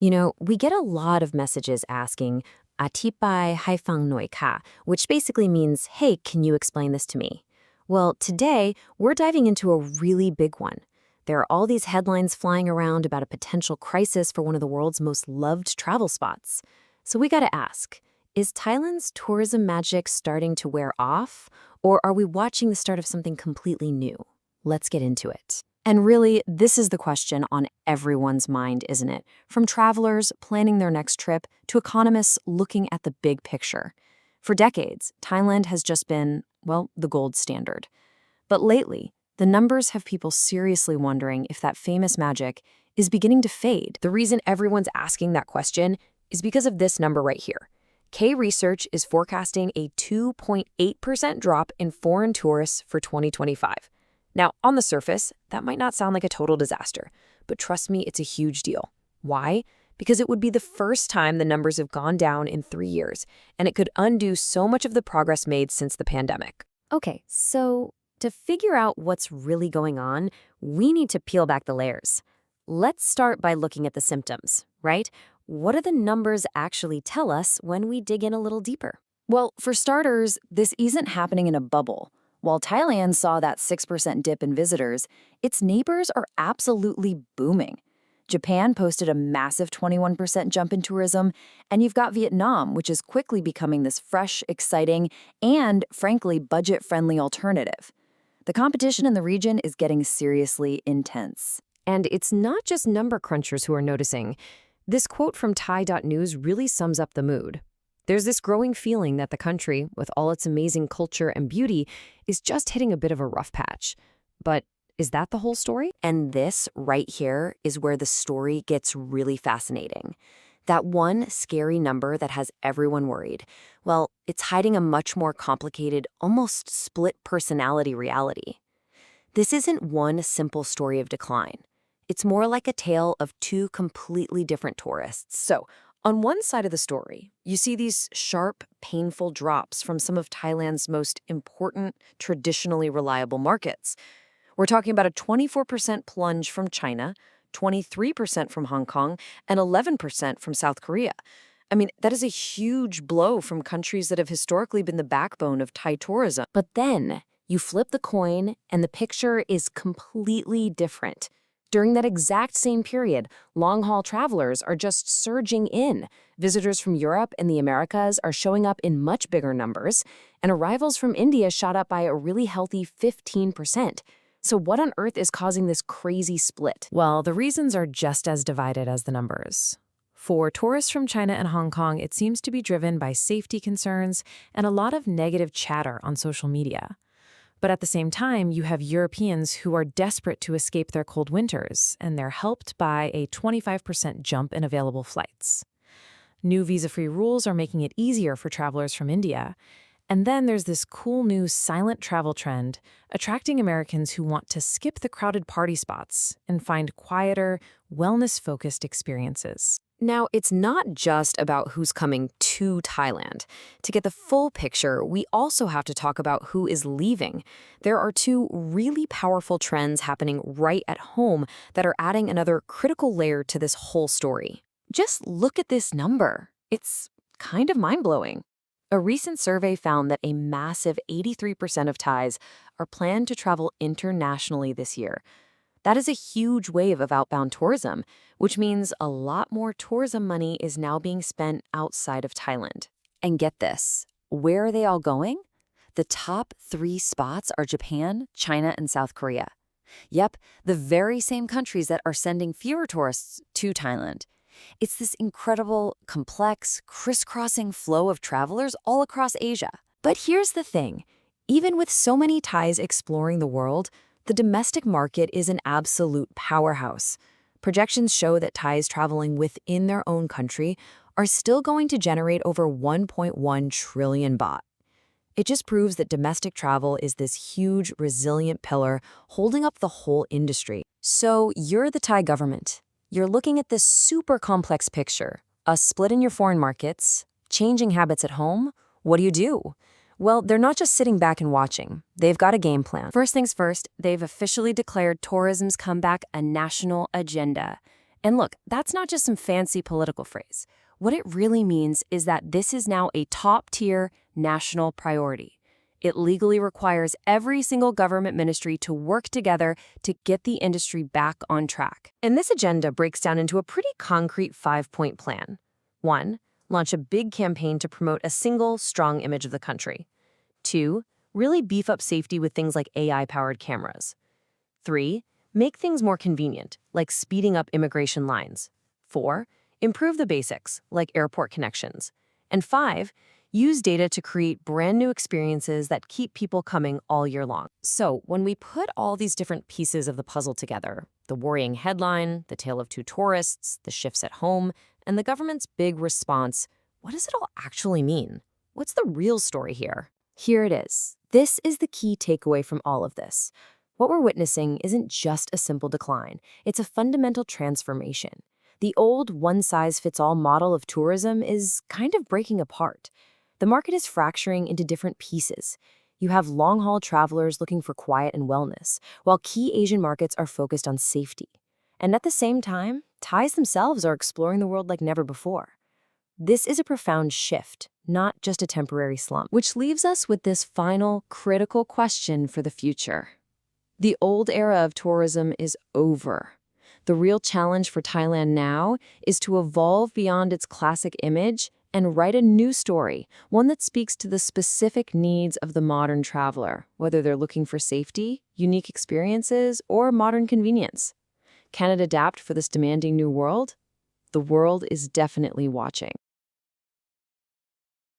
We get a lot of messages asking อธิบายให้ฟังหน่อยค่ะ which basically means, hey, can you explain this to me? Well, today, we're diving into a really big one. There are all these headlines flying around about a potential crisis for one of the world's most loved travel spots. So we gotta ask, is Thailand's tourism magic starting to wear off? Or are we watching the start of something completely new? Let's get into it. And really, this is the question on everyone's mind, isn't it? From travelers planning their next trip to economists looking at the big picture. For decades, Thailand has just been, well, the gold standard. But lately, the numbers have people seriously wondering if that famous magic is beginning to fade. The reason everyone's asking that question is because of this number right here. K Research is forecasting a 2.8% drop in foreign tourists for 2025. Now, on the surface, that might not sound like a total disaster, but trust me, it's a huge deal. Why? Because it would be the first time the numbers have gone down in 3 years, and it could undo so much of the progress made since the pandemic. Okay, so to figure out what's really going on, we need to peel back the layers. Let's start by looking at the symptoms, right? What do the numbers actually tell us when we dig in a little deeper? Well, for starters, this isn't happening in a bubble. While Thailand saw that 6% dip in visitors, its neighbors are absolutely booming. Japan posted a massive 21% jump in tourism, and you've got Vietnam, which is quickly becoming this fresh, exciting, and, frankly, budget-friendly alternative. The competition in the region is getting seriously intense. And it's not just number crunchers who are noticing. This quote from Thai.news really sums up the mood. There's this growing feeling that the country, with all its amazing culture and beauty, is just hitting a bit of a rough patch. But is that the whole story? And this right here is where the story gets really fascinating. That one scary number that has everyone worried, well, it's hiding a much more complicated, almost split personality reality. This isn't one simple story of decline. It's more like a tale of two completely different tourists. So, on one side of the story, you see these sharp, painful drops from some of Thailand's most important, traditionally reliable markets. We're talking about a 24% plunge from China, 23% from Hong Kong, and 11% from South Korea. I mean, that is a huge blow from countries that have historically been the backbone of Thai tourism. But then, you flip the coin, and the picture is completely different. During that exact same period, long-haul travelers are just surging in. Visitors from Europe and the Americas are showing up in much bigger numbers, and arrivals from India shot up by a really healthy 15%. So what on earth is causing this crazy split? Well, the reasons are just as divided as the numbers. For tourists from China and Hong Kong, it seems to be driven by safety concerns and a lot of negative chatter on social media. But at the same time, you have Europeans who are desperate to escape their cold winters, and they're helped by a 25% jump in available flights. New visa-free rules are making it easier for travelers from India. And then there's this cool new silent travel trend, attracting Americans who want to skip the crowded party spots and find quieter, wellness-focused experiences. Now, it's not just about who's coming to Thailand. To get the full picture, we also have to talk about who is leaving. There are two really powerful trends happening right at home that are adding another critical layer to this whole story. Just look at this number. It's kind of mind-blowing. A recent survey found that a massive 83% of Thais are planned to travel internationally this year. That is a huge wave of outbound tourism, which means a lot more tourism money is now being spent outside of Thailand. And get this, where are they all going? The top 3 spots are Japan, China, and South Korea. Yep, the very same countries that are sending fewer tourists to Thailand. It's this incredible, complex, crisscrossing flow of travelers all across Asia. But here's the thing. Even with so many Thais exploring the world, the domestic market is an absolute powerhouse. Projections show that Thais traveling within their own country are still going to generate over 1.1 trillion baht. It just proves that domestic travel is this huge, resilient pillar holding up the whole industry. So you're the Thai government. You're looking at this super complex picture, a split in your foreign markets, changing habits at home. What do? Well, they're not just sitting back and watching. They've got a game plan. First things first, they've officially declared tourism's comeback a national agenda. And look, that's not just some fancy political phrase. What it really means is that this is now a top-tier national priority. It legally requires every single government ministry to work together to get the industry back on track. And this agenda breaks down into a pretty concrete 5-point plan. 1. Launch a big campaign to promote a single, strong image of the country. 2. Really beef up safety with things like AI-powered cameras. 3. Make things more convenient, like speeding up immigration lines. 4. Improve the basics, like airport connections. And 5. Use data to create brand new experiences that keep people coming all year long. So, when we put all these different pieces of the puzzle together, the worrying headline, the tale of two tourists, the shifts at home, and the government's big response, what does it all actually mean? What's the real story here? Here it is. This is the key takeaway from all of this. What we're witnessing isn't just a simple decline. It's a fundamental transformation. The old one-size-fits-all model of tourism is kind of breaking apart. The market is fracturing into different pieces. You have long-haul travelers looking for quiet and wellness, while key Asian markets are focused on safety. And at the same time, Thais themselves are exploring the world like never before. This is a profound shift, not just a temporary slump, which leaves us with this final, critical question for the future. The old era of tourism is over. The real challenge for Thailand now is to evolve beyond its classic image and write a new story, one that speaks to the specific needs of the modern traveler, whether they're looking for safety, unique experiences, or modern convenience. Can it adapt for this demanding new world? The world is definitely watching.